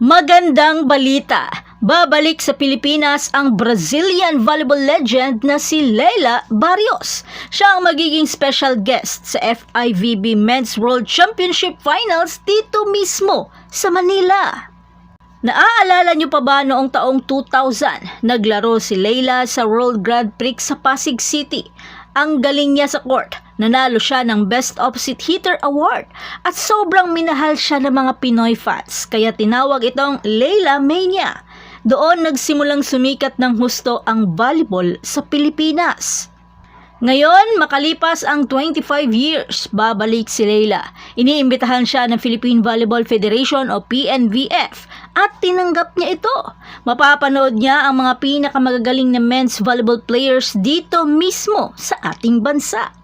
Magandang balita! Babalik sa Pilipinas ang Brazilian volleyball legend na si Leila Barrios. Siya ang magiging special guest sa FIVB Men's World Championship Finals dito mismo sa Manila. Naaalala niyo pa ba noong taong 2000, naglaro si Leila sa World Grand Prix sa Pasig City. Ang galing niya sa court, nanalo siya ng Best Opposite Hitter Award at sobrang minahal siya ng mga Pinoy fans, kaya tinawag itong Leila Mania. Doon nagsimulang sumikat ng husto ang volleyball sa Pilipinas. Ngayon, makalipas ang 25 years, babalik si Leila. Iniimbitahan siya ng Philippine Volleyball Federation o PNVF at tinanggap niya ito. Mapapanood niya ang mga pinakamagagaling na men's volleyball players dito mismo sa ating bansa.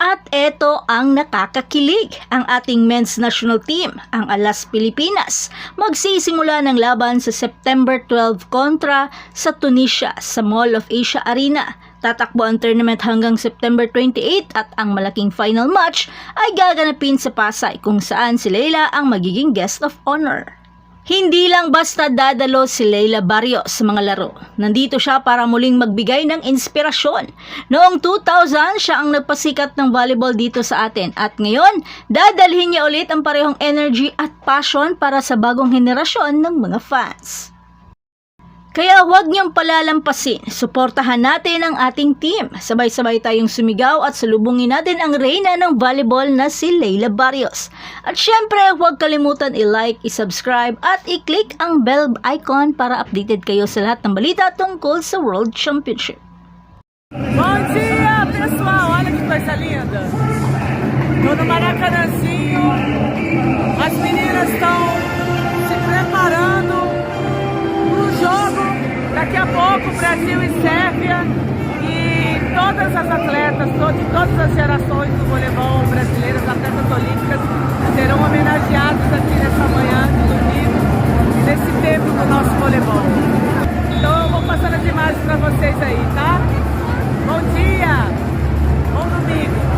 At eto ang nakakakilig, ang ating men's national team, ang Alas Pilipinas, magsisimula ng laban sa September 12 kontra sa Tunisia sa Mall of Asia Arena. Tatakbo ang tournament hanggang September 28 at ang malaking final match ay gaganapin sa Pasay kung saan si Leila ang magiging guest of honor. Hindi lang basta dadalo si Leila Barrios sa mga laro. Nandito siya para muling magbigay ng inspirasyon. Noong 2000, siya ang nagpasikat ng volleyball dito sa atin at ngayon, dadalhin niya ulit ang parehong energy at passion para sa bagong henerasyon ng mga fans. Kaya huwag niyong palalampasin, suportahan natin ang ating team. Sabay-sabay tayong sumigaw at salubungin natin ang reyna ng volleyball na si Leila Barrios. At syempre, huwag kalimutan i-like, i-subscribe at i-click ang bell icon para updated kayo sa lahat ng balita tungkol sa World Championship. Bom dia, pessoal! Olha que coisa linda! Tô no Maracanãzinho, as meninas estão se preparando pro jogo. Daqui a pouco, Brasil e Sérvia, e todas as atletas, de todas as gerações do voleibol brasileiro, as atletas olímpicas, serão homenageadas aqui nessa manhã de domingo, nesse tempo do nosso voleibol. Então eu vou passando as imagens para vocês aí, tá? Bom dia! Bom domingo!